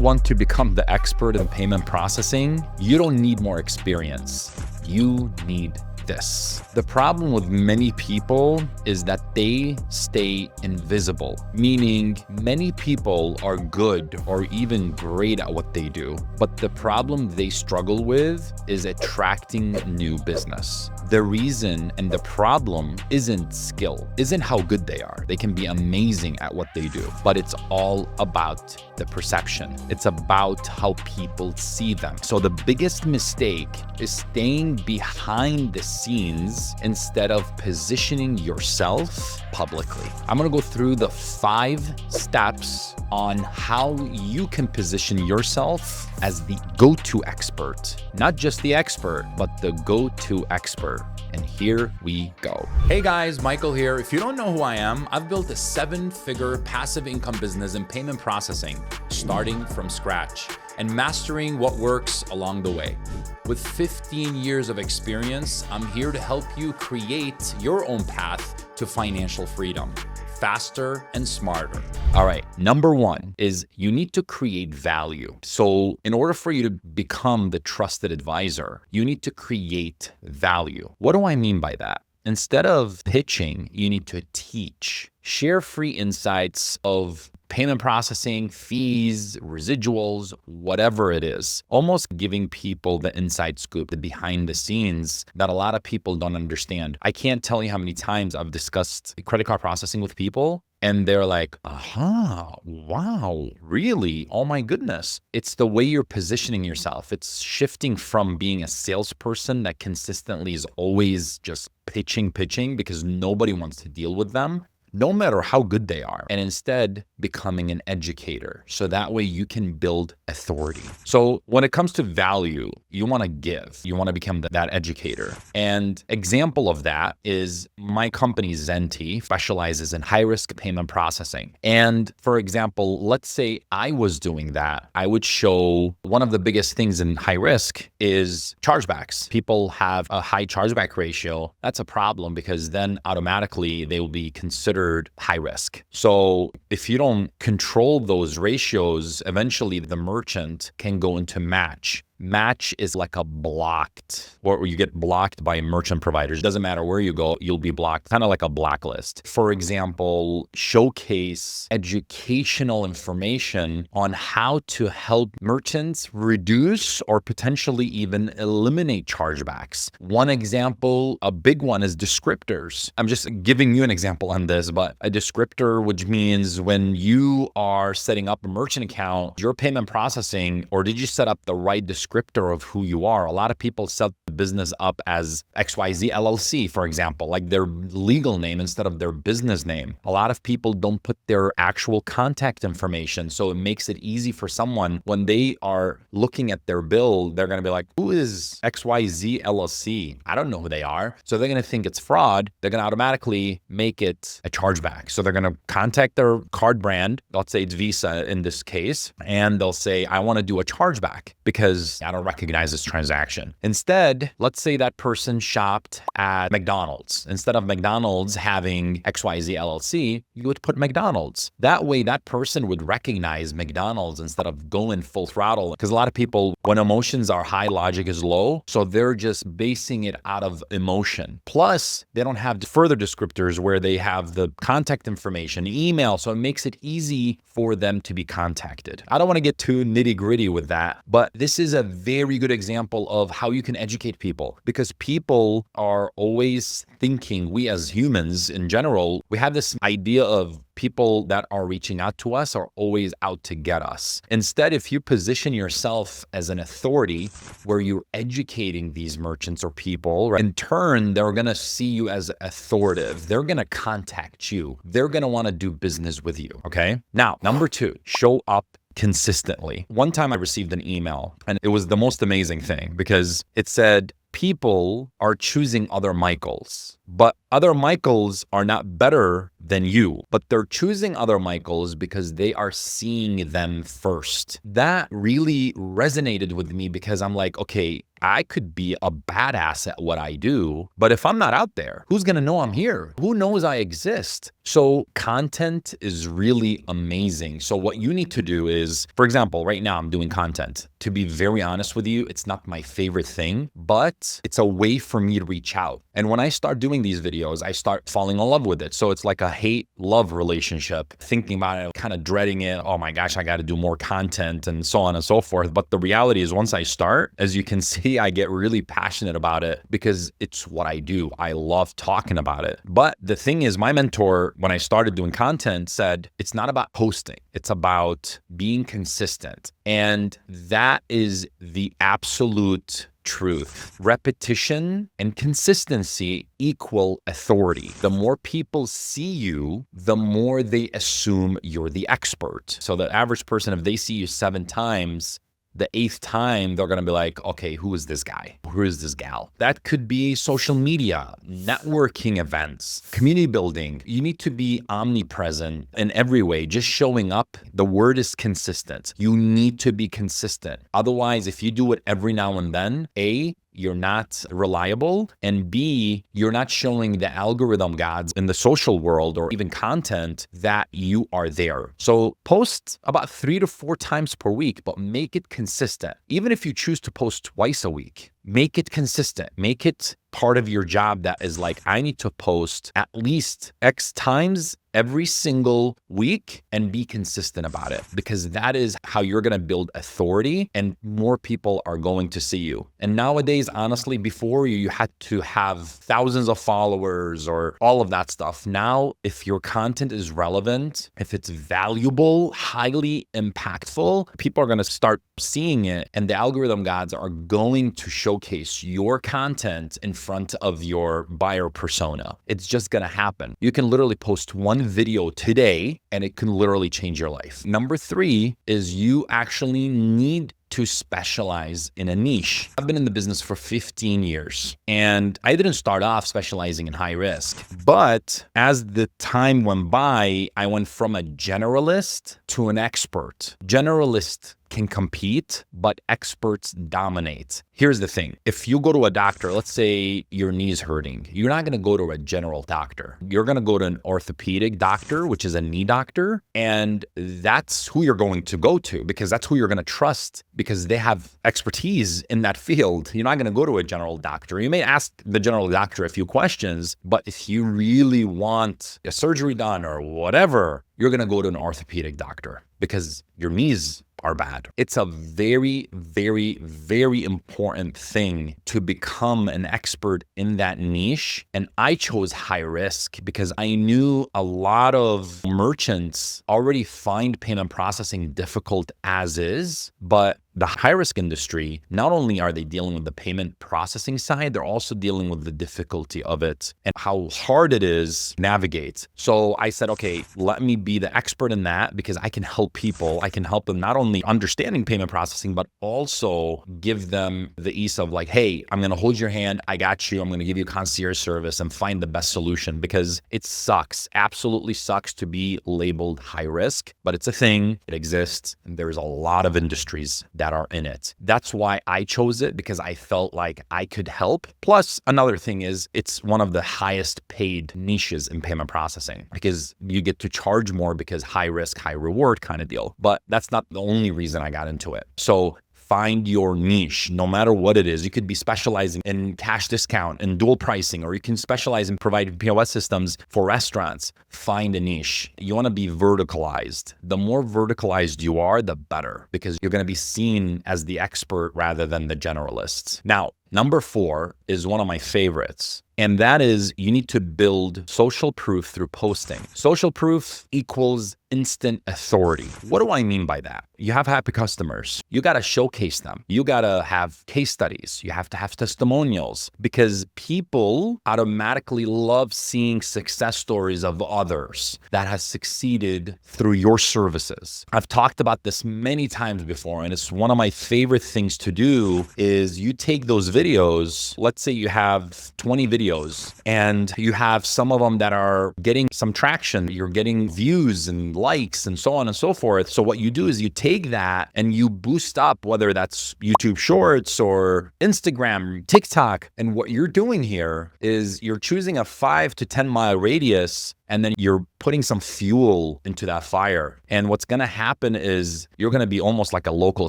want to become the expert in payment processing, you don't need more experience. You need this. The problem with many people is that they stay invisible, meaning many people are good or even great at what they do, but the problem they struggle with is attracting new business. The reason and the problem isn't skill, isn't how good they are. They can be amazing at what they do, but it's all about the perception. It's about how people see them. So the biggest mistake is staying behind the scenes instead of positioning yourself publicly. I'm gonna go through the 5 steps on how you can position yourself as the go-to expert. Not just the expert, but the go-to expert. And here we go. Hey guys, Michael here. If you don't know who I am, I've built a 7-figure passive income business in payment processing, starting from scratch and mastering what works along the way. With 15 years of experience, I'm here to help you create your own path to financial freedom, faster and smarter. All right, number 1 is you need to create value. So in order for you to become the trusted advisor, you need to create value. What do I mean by that? Instead of pitching, you need to teach. Share free insights of payment processing, fees, residuals, whatever it is. Almost giving people the inside scoop, the behind the scenes that a lot of people don't understand. I can't tell you how many times I've discussed credit card processing with people and they're like, aha, wow, really? Oh my goodness. It's the way you're positioning yourself. It's shifting from being a salesperson that consistently is always just pitching because nobody wants to deal with them, no matter how good they are, and instead becoming an educator. So that way you can build authority. So when it comes to value, you want to give, you want to become that educator. And example of that is my company Zenti specializes in high risk payment processing. And for example, let's say I was doing that, I would show one of the biggest things in high risk is chargebacks. People have a high chargeback ratio. That's a problem because then automatically they will be considered high risk. So if you don't control those ratios, eventually the merchant can go into match. Match is like a blocked, or you get blocked by merchant providers. Doesn't matter where you go, you'll be blocked, kind of like a blacklist. For example, showcase educational information on how to help merchants reduce or potentially even eliminate chargebacks. One example, a big one is descriptors. I'm just giving you an example on this, but a descriptor, which means when you are setting up a merchant account, your payment processing, or did you set up the right descriptor of who you are? A lot of people set the business up as XYZ LLC, for example, like their legal name instead of their business name. A lot of people don't put their actual contact information. So it makes it easy for someone when they are looking at their bill, they're going to be like, who is XYZ LLC? I don't know who they are. So they're going to think it's fraud. They're going to automatically make it a chargeback. So they're going to contact their card brand. Let's say it's Visa in this case, and they'll say, I want to do a chargeback because I don't recognize this transaction. Instead, let's say that person shopped at McDonald's. Instead of McDonald's having XYZ LLC, you would put McDonald's. That way, that person would recognize McDonald's instead of going full throttle. Because a lot of people, when emotions are high, logic is low. So they're just basing it out of emotion. Plus, they don't have further descriptors where they have the contact information, email. So it makes it easy for them to be contacted. I don't want to get too nitty gritty with that, but this is a very good example of how you can educate people, because people are always thinking, we as humans in general, we have this idea of people that are reaching out to us are always out to get us. Instead, if you position yourself as an authority where you're educating these merchants or people, right, in turn, they're going to see you as authoritative. They're going to contact you. They're going to want to do business with you. Okay. Now, number 2, show up consistently. One time I received an email and it was the most amazing thing because it said, people are choosing other Michaels, but Other Michaels are not better than you, but they're choosing other Michaels because they are seeing them first. That really resonated with me because I'm like, okay, I could be a badass at what I do, but if I'm not out there, who's going to know I'm here? Who knows I exist? So content is really amazing. So what you need to do is, for example, right now I'm doing content. To be very honest with you, it's not my favorite thing, but it's a way for me to reach out. And when I start doing these videos, I start falling in love with it. So it's like a hate-love relationship, thinking about it, kind of dreading it. Oh my gosh, I got to do more content and so on and so forth. But the reality is once I start, as you can see, I get really passionate about it because it's what I do. I love talking about it. But the thing is, my mentor, when I started doing content, said, it's not about posting. It's about being consistent. And that is the absolute truth. Repetition and consistency equal authority. The more people see you, the more they assume you're the expert. So the average person, if they see you 7 times, the 8th time, they're going to be like, okay, who is this guy? Who is this gal? That could be social media, networking events, community building. You need to be omnipresent in every way, just showing up. The word is consistent. You need to be consistent. Otherwise, if you do it every now and then, A, you're not reliable, and B, you're not showing the algorithm gods in the social world or even content that you are there. So post about 3 to 4 times per week, but make it consistent. Even if you choose to post twice a week, make it consistent. Make it part of your job that is like, I need to post at least X times every single week and be consistent about it, because that is how you're going to build authority and more people are going to see you. And nowadays, honestly, before you had to have thousands of followers or all of that stuff. Now, if your content is relevant, if it's valuable, highly impactful, people are going to start seeing it, and the algorithm gods are going to showcase your content in front of your buyer persona. It's just going to happen. You can literally post one video today and it can literally change your life. Number 3 is you actually need to specialize in a niche. I've been in the business for 15 years and I didn't start off specializing in high risk, but as the time went by, I went from a generalist to an expert. Generalist can compete, but experts dominate. Here's the thing. If you go to a doctor, let's say your knee is hurting, you're not going to go to a general doctor. You're going to go to an orthopedic doctor, which is a knee doctor. And that's who you're going to go to because that's who you're going to trust because they have expertise in that field. You're not going to go to a general doctor. You may ask the general doctor a few questions, but if you really want a surgery done or whatever, you're going to go to an orthopedic doctor because your knees are bad. It's a very, very, very important thing to become an expert in that niche. And I chose high risk because I knew a lot of merchants already find payment processing difficult as is, but the high-risk industry, not only are they dealing with the payment processing side, they're also dealing with the difficulty of it and how hard it is to navigate. So I said, okay, let me be the expert in that because I can help people. I can help them not only understanding payment processing, but also give them the ease of like, hey, I'm going to hold your hand. I got you. I'm going to give you concierge service and find the best solution because it sucks, absolutely sucks to be labeled high risk, but it's a thing. It exists. And there's a lot of industries that are in it. That's why I chose it because I felt like I could help. Plus, another thing is it's one of the highest paid niches in payment processing because you get to charge more because high risk, high reward kind of deal. But that's not the only reason I got into it. So find your niche, no matter what it is. You could be specializing in cash discount and dual pricing, or you can specialize in providing POS systems for restaurants. Find a niche. You want to be verticalized. The more verticalized you are, the better, because you're going to be seen as the expert rather than the generalists. Now, number 4 is one of my favorites. And that is you need to build social proof through posting. Social proof equals instant authority. What do I mean by that? You have happy customers. You got to showcase them. You got to have case studies. You have to have testimonials because people automatically love seeing success stories of others that has succeeded through your services. I've talked about this many times before, and it's one of my favorite things to do is you take those videos, let's say you have 20 videos and you have some of them that are getting some traction, you're getting views and likes and so on and so forth. So what you do is you take that and you boost up, whether that's YouTube Shorts or Instagram, TikTok. And what you're doing here is you're choosing a 5 to 10 mile radius, and then you're putting some fuel into that fire. And what's gonna happen is you're gonna be almost like a local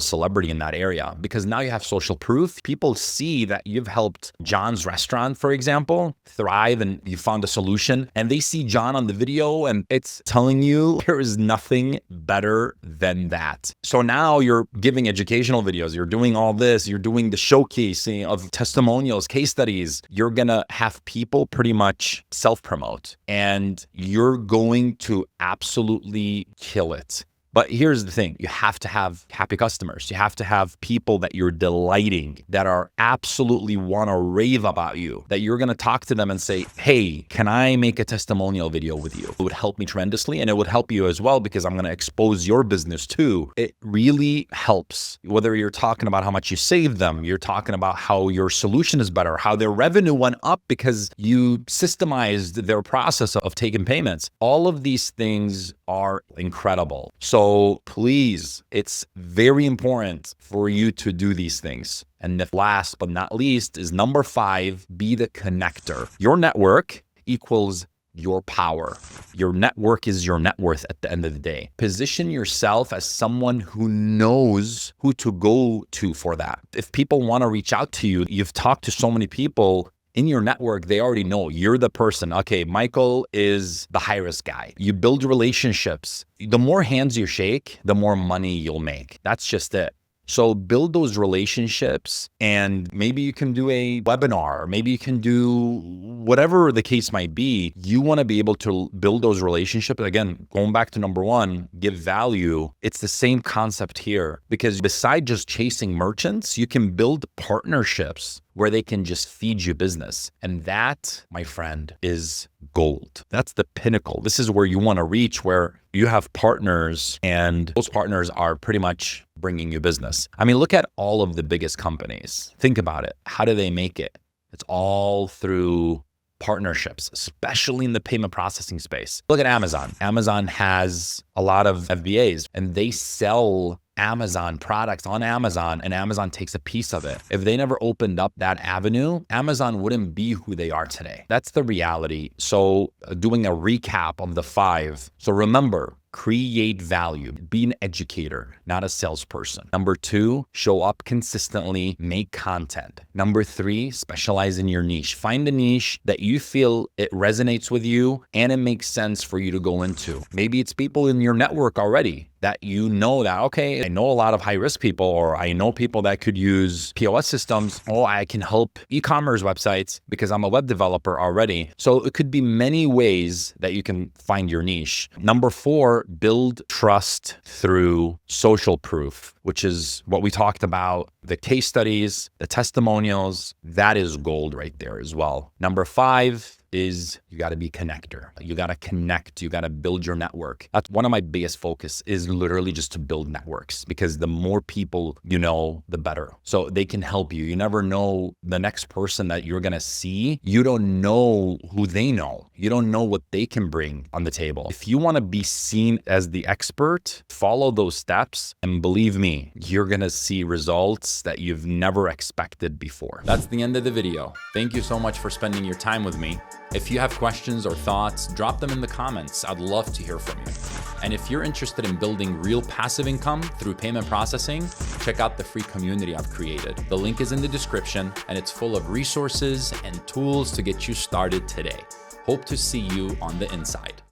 celebrity in that area, because now you have social proof. People see that you've helped John's restaurant, for example, thrive, and you found a solution, and they see John on the video, and it's telling you there is nothing better than that. So now you're giving educational videos, you're doing all this, you're doing the showcasing of testimonials, case studies. You're gonna have people pretty much self-promote, and you're going to absolutely kill it. But here's the thing, you have to have happy customers. You have to have people that you're delighting, that are absolutely want to rave about you, that you're going to talk to them and say, hey, can I make a testimonial video with you? It would help me tremendously, and it would help you as well, because I'm going to expose your business too. It really helps. Whether you're talking about how much you saved them, you're talking about how your solution is better, how their revenue went up because you systemized their process of taking payments. All of these things are incredible. So please, it's very important for you to do these things. And the last but not least is number 5, be the connector. Your network equals your power. Your network is your net worth at the end of the day. Position yourself as someone who knows who to go to for that. If people want to reach out to you, you've talked to so many people in your network, they already know you're the person. Okay, Michael is the high-risk guy. You build relationships. The more hands you shake, the more money you'll make. That's just it. So build those relationships, and maybe you can do a webinar, or maybe you can do whatever the case might be. You want to be able to build those relationships. Again, going back to number 1, give value. It's the same concept here, because beside just chasing merchants, you can build partnerships where they can just feed you business. And that, my friend, is gold. That's the pinnacle. This is where you want to reach, where you have partners, and those partners are pretty much bringing you business. I mean, look at all of the biggest companies. Think about it. How do they make it? It's all through partnerships, especially in the payment processing space. Look at Amazon. Amazon has a lot of FBAs, and they sell Amazon products on Amazon, and Amazon takes a piece of it. If they never opened up that avenue, Amazon wouldn't be who they are today. That's the reality. So doing a recap of the 5. So remember, create value. Be an educator, not a salesperson. Number 2, show up consistently, make content. Number 3, specialize in your niche. Find a niche that you feel it resonates with you and it makes sense for you to go into. Maybe it's people in your network already that you know that, okay, I know a lot of high-risk people, or I know people that could use POS systems. Oh, I can help e-commerce websites because I'm a web developer already. So it could be many ways that you can find your niche. Number 4, build trust through social proof, which is what we talked about, the case studies, the testimonials. That is gold right there as well. Number 5 is you got to be a connector. You got to connect. You got to build your network. That's one of my biggest focus, is literally just to build networks, because the more people you know, the better. So they can help you. You never know the next person that you're going to see. You don't know who they know. You don't know what they can bring on the table. If you want to be seen as the expert, follow those steps, and believe me, you're going to see results that you've never expected before. That's the end of the video. Thank you so much for spending your time with me. If you have questions or thoughts, drop them in the comments. I'd love to hear from you. And if you're interested in building real passive income through payment processing, check out the free community I've created. The link is in the description, and it's full of resources and tools to get you started today. Hope to see you on the inside.